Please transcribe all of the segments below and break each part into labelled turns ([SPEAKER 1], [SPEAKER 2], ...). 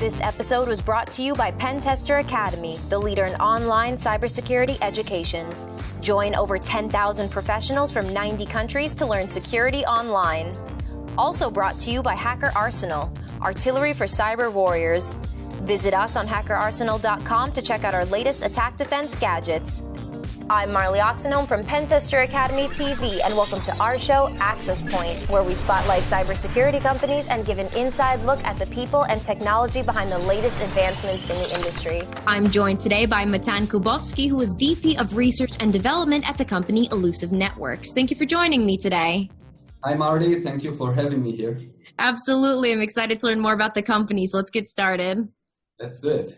[SPEAKER 1] This episode was brought to you by Pentester Academy, the leader in online cybersecurity education. Join over 10,000 professionals from 90 countries to learn security online. Also brought to you by Hacker Arsenal, artillery for cyber warriors. Visit us on hackerarsenal.com to check out our latest attack defense gadgets. I'm Marley Oxenholm from Pentester Academy TV, and welcome to our show, Access Point, where we spotlight cybersecurity companies and give an inside look at the people and technology behind the latest advancements in the industry. I'm joined today by Matan Kubovsky, who is VP of Research and Development at the company Illusive Networks. Thank you for joining me today.
[SPEAKER 2] Hi, Marty. Thank you for having me here.
[SPEAKER 1] Absolutely. I'm excited to learn more about the company, so let's get started.
[SPEAKER 2] Let's do it.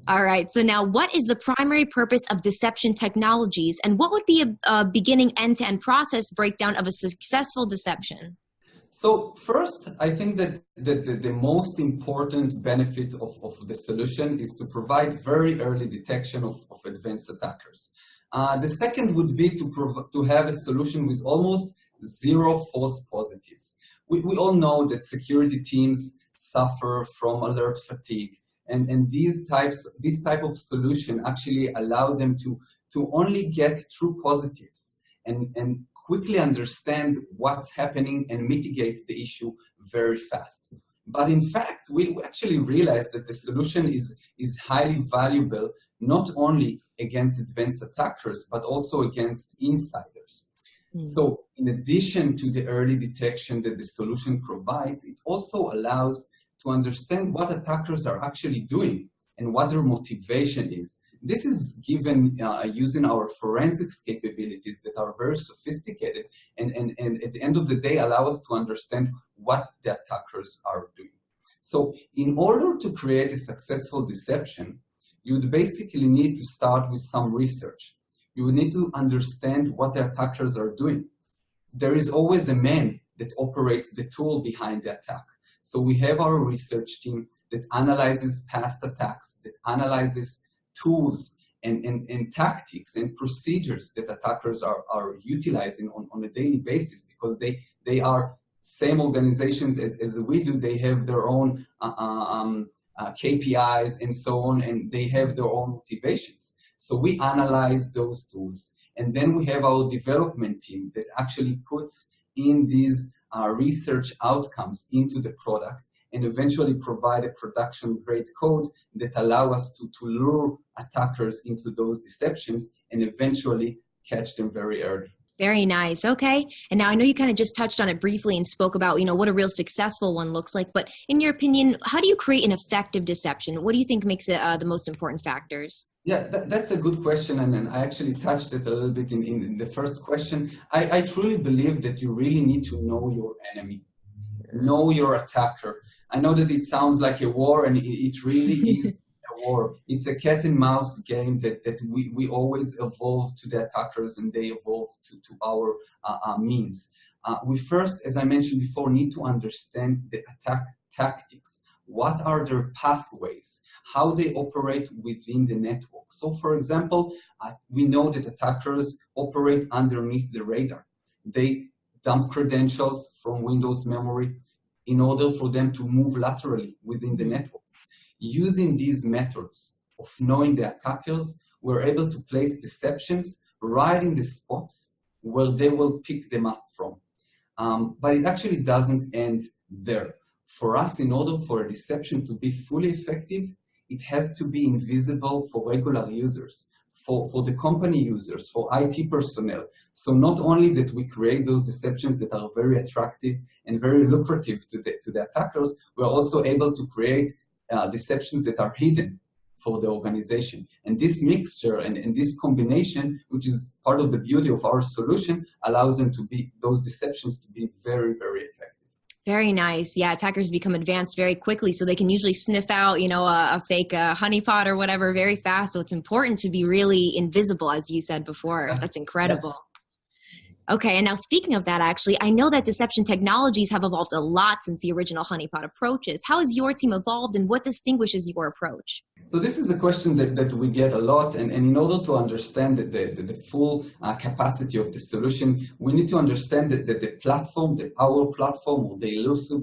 [SPEAKER 1] All right. So now, what is the primary purpose of deception technologies, and what would be a beginning end-to-end process breakdown of a successful deception?
[SPEAKER 2] So first, I think that the most important benefit of the solution is to provide very early detection of advanced attackers. The second would be to have a solution with almost zero false positives. We all know that security teams suffer from alert fatigue. And this type of solution actually allow them to only get true positives and quickly understand what's happening and mitigate the issue very fast. But in fact, we actually realized that the solution is highly valuable, not only against advanced attackers, but also against insiders. So in addition to the early detection that the solution provides, it also allows to understand what attackers are actually doing and what their motivation is. This is given using our forensics capabilities that are very sophisticated and at the end of the day allow us to understand what the attackers are doing. So in order to create a successful deception, you would basically need to start with some research. You would need to understand what the attackers are doing. There is always a man that operates the tool behind the attack. So we have our research team that analyzes past attacks, that analyzes tools and tactics and procedures that attackers are utilizing on a daily basis, because they are same organizations as we do. They have their own KPIs and so on, and they have their own motivations. So we analyze those tools, and then we have our development team that actually puts in these research outcomes into the product and eventually provide a production grade code that allow us to lure attackers into those deceptions and eventually catch them very early.
[SPEAKER 1] Very nice. Okay. And now I know you kind of just touched on it briefly and spoke about, what a real successful one looks like. But in your opinion, how do you create an effective deception? What do you think makes it the most important factors?
[SPEAKER 2] Yeah, that's a good question. And I actually touched it a little bit in the first question. I truly believe that you really need to know your enemy, know your attacker. I know that it sounds like a war, and it really is a war. It's a cat and mouse game that we always evolve to the attackers and they evolve to our means. We first, as I mentioned before, need to understand the attack tactics. What are their pathways? How they operate within the network. So for example, we know that attackers operate underneath the radar. They dump credentials from Windows memory in order for them to move laterally within the networks. Using these methods of knowing the attackers, we're able to place deceptions right in the spots where they will pick them up from. But it actually doesn't end there. For us, in order for a deception to be fully effective, it has to be invisible for regular users, for the company users, for IT personnel. So not only that we create those deceptions that are very attractive and very lucrative to the attackers, we're also able to create deceptions that are hidden for the organization. And this mixture and this combination, which is part of the beauty of our solution, allows them to be, those deceptions to be very, very effective.
[SPEAKER 1] Very nice. Yeah, attackers become advanced very quickly, so they can usually sniff out, a fake honeypot or whatever very fast. So it's important to be really invisible, as you said before. That's incredible. Yeah. Okay, and now speaking of that, actually, I know that deception technologies have evolved a lot since the original honeypot approaches. How has your team evolved, and what distinguishes your approach?
[SPEAKER 2] So this is a question that we get a lot, and in order to understand the full capacity of the solution, we need to understand that the platform, our platform, or the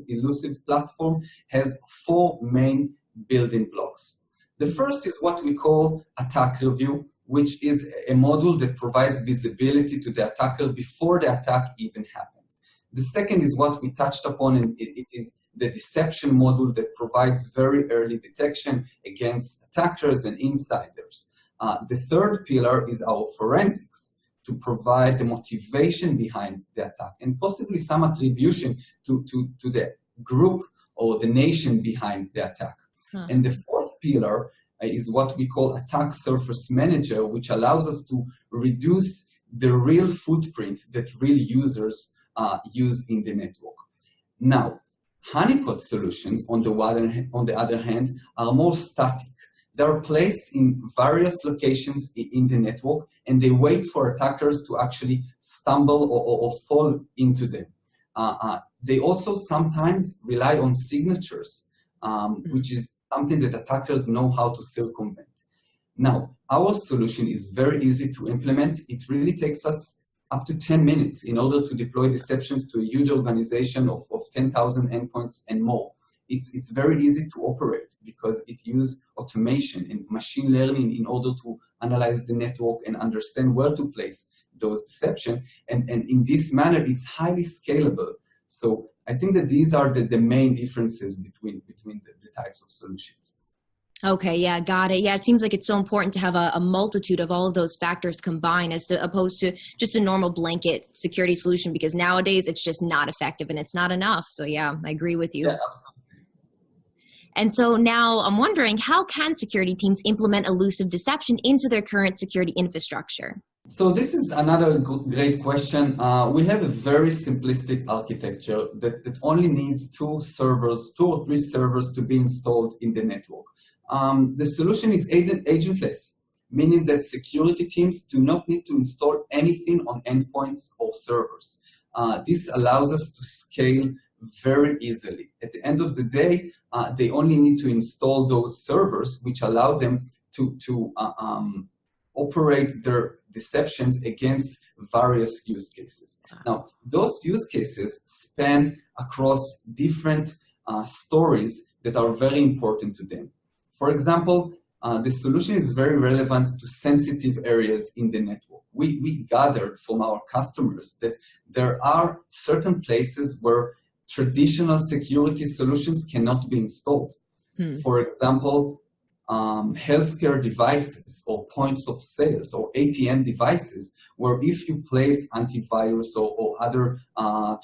[SPEAKER 2] Illusive platform, has four main building blocks. The first is what we call attack review, which is a module that provides visibility to the attacker before the attack even happened. The second is what we touched upon, and it is the deception module that provides very early detection against attackers and insiders. The third pillar is our forensics, to provide the motivation behind the attack and possibly some attribution to the group or the nation behind the attack. And the fourth pillar is what we call attack surface manager, which allows us to reduce the real footprint that real users use in the network. Now, honeypot solutions, on the other hand, are more static. They are placed in various locations in the network, and they wait for attackers to actually stumble or fall into them. They also sometimes rely on signatures, which is something that attackers know how to circumvent. Now, our solution is very easy to implement. It really takes us up to 10 minutes in order to deploy deceptions to a huge organization of 10,000 endpoints and more. It's very easy to operate because it uses automation and machine learning in order to analyze the network and understand where to place those deceptions. And in this manner, it's highly scalable. So I think that these are the main differences between the types of solutions.
[SPEAKER 1] Okay, yeah, got it. Yeah, it seems like it's so important to have a multitude of all of those factors combined as opposed to just a normal blanket security solution, because nowadays it's just not effective and it's not enough. So yeah, I agree with you.
[SPEAKER 2] Yeah, absolutely.
[SPEAKER 1] And so now I'm wondering, how can security teams implement elusive deception into their current security infrastructure?
[SPEAKER 2] So this is another great question. We have a very simplistic architecture that only needs two or three servers to be installed in the network. The solution is agentless, meaning that security teams do not need to install anything on endpoints or servers. This allows us to scale very easily. At the end of the day, they only need to install those servers, which allow them to operate their deceptions against various use cases. Now, those use cases span across different stories that are very important to them. For example, the solution is very relevant to sensitive areas in the network. We gathered from our customers that there are certain places where traditional security solutions cannot be installed. For example, healthcare devices or points of sales or ATM devices, where if you place antivirus or other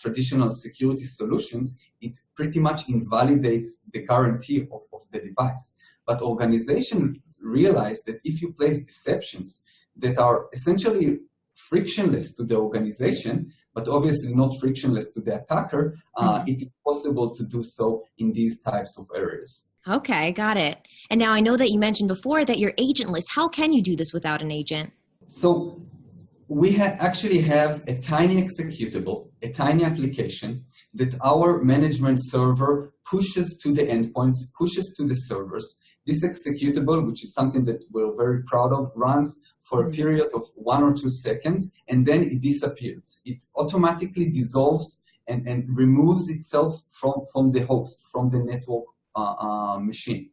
[SPEAKER 2] traditional security solutions, it pretty much invalidates the guarantee of the device. But organizations realize that if you place deceptions that are essentially frictionless to the organization, but obviously not frictionless to the attacker, it is possible to do so in these types of areas.
[SPEAKER 1] Okay, got it. And now I know that you mentioned before that you're agentless. How can you do this without an agent?
[SPEAKER 2] So we actually have a tiny executable, a tiny application that our management server pushes to the endpoints, pushes to the servers. This executable, which is something that we're very proud of, runs for a period of 1 or 2 seconds, and then it disappears. It automatically dissolves and removes itself from the host, from the network machine.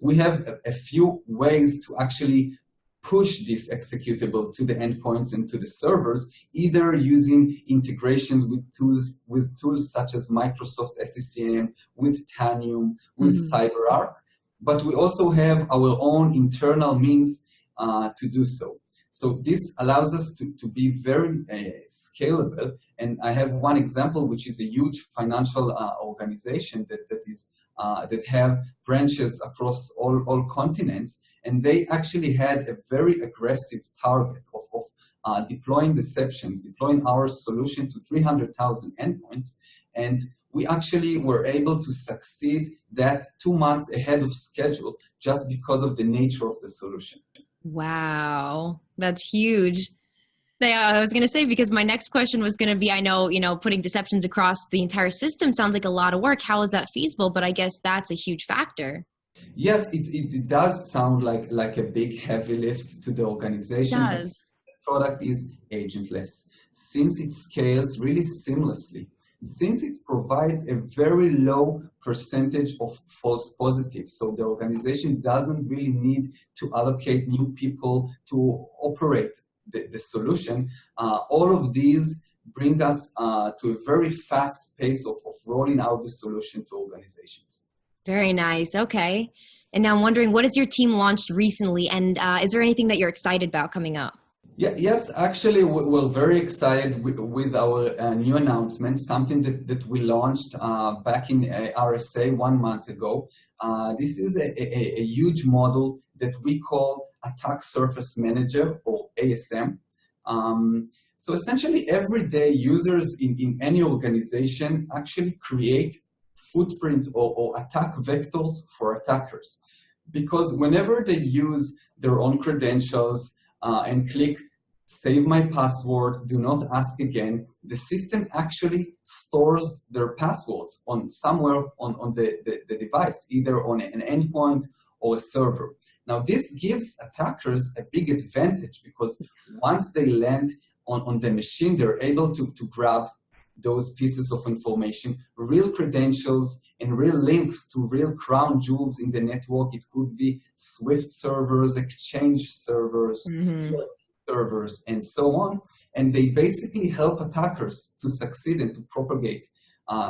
[SPEAKER 2] We have a few ways to actually push this executable to the endpoints and to the servers, either using integrations with tools such as Microsoft SCCM, with Tanium, with CyberArk, but we also have our own internal means to do so. So this allows us to be very scalable. And I have one example, which is a huge financial organization that have branches across all continents. And they actually had a very aggressive target of deploying deceptions, deploying our solution to 300,000 endpoints. And we actually were able to succeed that 2 months ahead of schedule just because of the nature of the solution.
[SPEAKER 1] Wow, that's huge. Yeah, I was going to say, because my next question was going to be, I know, putting deceptions across the entire system sounds like a lot of work. How is that feasible? But I guess that's a huge factor.
[SPEAKER 2] Yes, it does sound like a big heavy lift to the organization.
[SPEAKER 1] It does.
[SPEAKER 2] The product is agentless. Since it scales really seamlessly, since it provides a very low percentage of false positives. So the organization doesn't really need to allocate new people to operate the solution. All of these bring us to a very fast pace of rolling out the solution to organizations.
[SPEAKER 1] Very nice. Okay. And now I'm wondering, what has your team launched recently? And is there anything that you're excited about coming up?
[SPEAKER 2] Yeah, yes, actually, we're very excited with our new announcement, something that we launched back in RSA 1 month ago. This is a huge model that we call Attack Surface Manager, or ASM. So essentially, every day, users in any organization actually create footprint or attack vectors for attackers. Because whenever they use their own credentials and click save my password, do not ask again, the system actually stores their passwords on somewhere on the device, either on an endpoint or a server. Now, this gives attackers a big advantage because once they land on the machine, they're able to grab those pieces of information, real credentials and real links to real crown jewels in the network. It could be Swift servers, Exchange servers, servers, and so on. And they basically help attackers to succeed and to propagate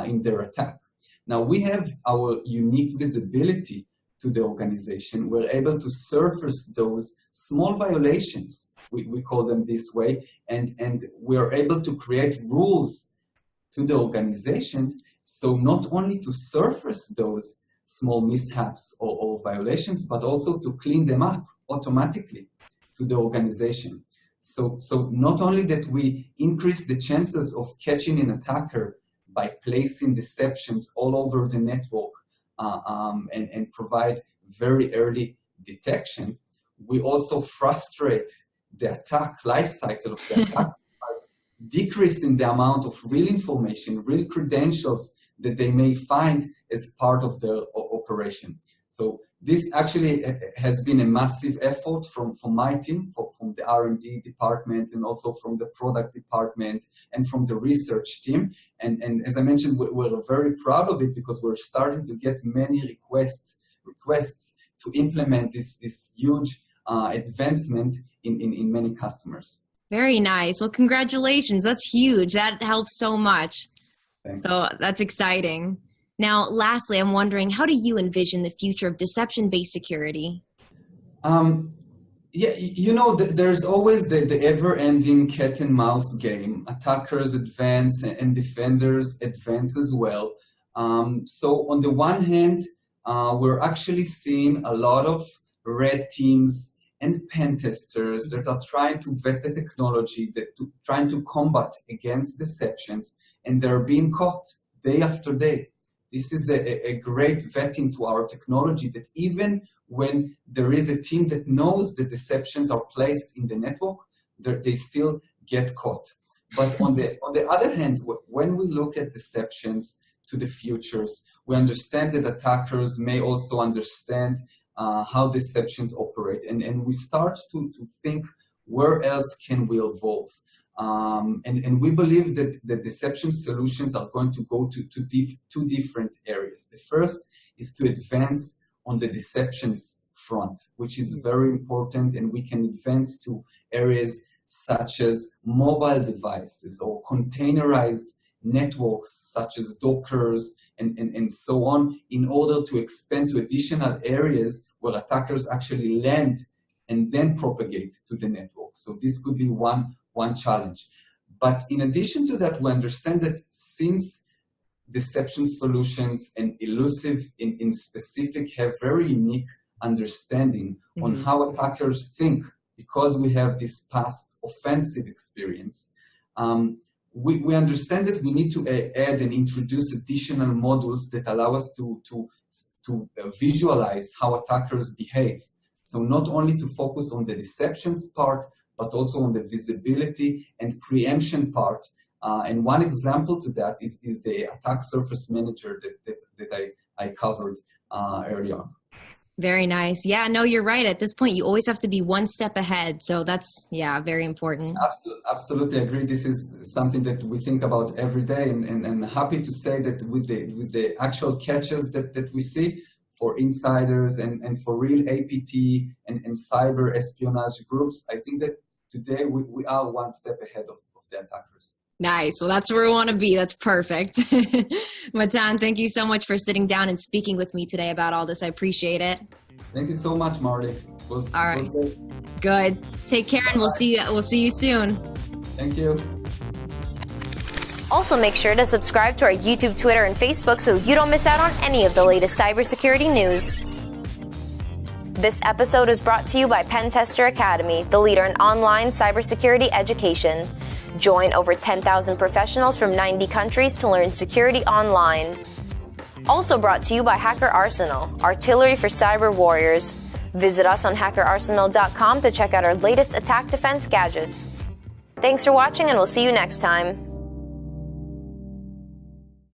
[SPEAKER 2] in their attack. Now, we have our unique visibility to the organization. We're able to surface those small violations, we call them this way, and we're able to create rules to the organizations, so not only to surface those small mishaps or violations, but also to clean them up automatically to the organization. So not only that we increase the chances of catching an attacker by placing deceptions all over the network and provide very early detection, we also frustrate the attack lifecycle of the attack decreasing the amount of real information, real credentials that they may find as part of their operation. So this actually has been a massive effort from my team, from the R&D department, and also from the product department and from the research team. And as I mentioned, we're very proud of it because we're starting to get many requests to implement this huge advancement in many customers.
[SPEAKER 1] Very nice. Well, congratulations. That's huge. That helps so much.
[SPEAKER 2] Thanks.
[SPEAKER 1] So that's exciting. Now, lastly, I'm wondering, how do you envision the future of deception-based security?
[SPEAKER 2] Yeah, you know, there's always the ever-ending cat and mouse game. Attackers advance and defenders advance as well. So on the one hand, we're actually seeing a lot of red teams and pentesters that are trying to vet the technology, trying to combat against deceptions, and they're being caught day after day. This is a great vetting to our technology, that even when there is a team that knows the deceptions are placed in the network, they still get caught. But on the other hand, when we look at deceptions to the futures, we understand that attackers may also understand how deceptions operate, and we start to think, where else can we evolve? And we believe that the deception solutions are going to go to two different areas. The first is to advance on the deceptions front, which is very important, and we can advance to areas such as mobile devices or containerized networks such as Dockers and so on, in order to expand to additional areas where attackers actually land and then propagate to the network. So this could be one challenge. But in addition to that, we understand that since deception solutions and Illusive in specific have very unique understanding on how attackers think, because we have this past offensive experience, we understand that we need to add and introduce additional modules that allow us to visualize how attackers behave. So not only to focus on the deceptions part, but also on the visibility and preemption part. And one example to that is the Attack Surface Manager that I covered earlier on.
[SPEAKER 1] Very nice. Yeah, no, you're right. At this point, you always have to be one step ahead. So that's, yeah, very important.
[SPEAKER 2] Absolutely agree. This is something that we think about every day, and happy to say that with the actual catches that we see for insiders and for real APT and cyber espionage groups, I think that today we are one step ahead of the attackers.
[SPEAKER 1] Nice. Well, that's where we want to be. That's perfect. Matan, thank you so much for sitting down and speaking with me today about all this. I appreciate it.
[SPEAKER 2] Thank you so much, Marty.
[SPEAKER 1] All right. Good. Take care, and we'll see you soon.
[SPEAKER 2] Thank you.
[SPEAKER 1] Also, make sure to subscribe to our YouTube, Twitter, and Facebook so you don't miss out on any of the latest cybersecurity news. This episode is brought to you by Pentester Academy, the leader in online cybersecurity education. Join over 10,000 professionals from 90 countries to learn security online. Also brought to you by Hacker Arsenal, artillery for cyber warriors. Visit us on hackerarsenal.com to check out our latest attack defense gadgets. Thanks for watching, and we'll see you next time.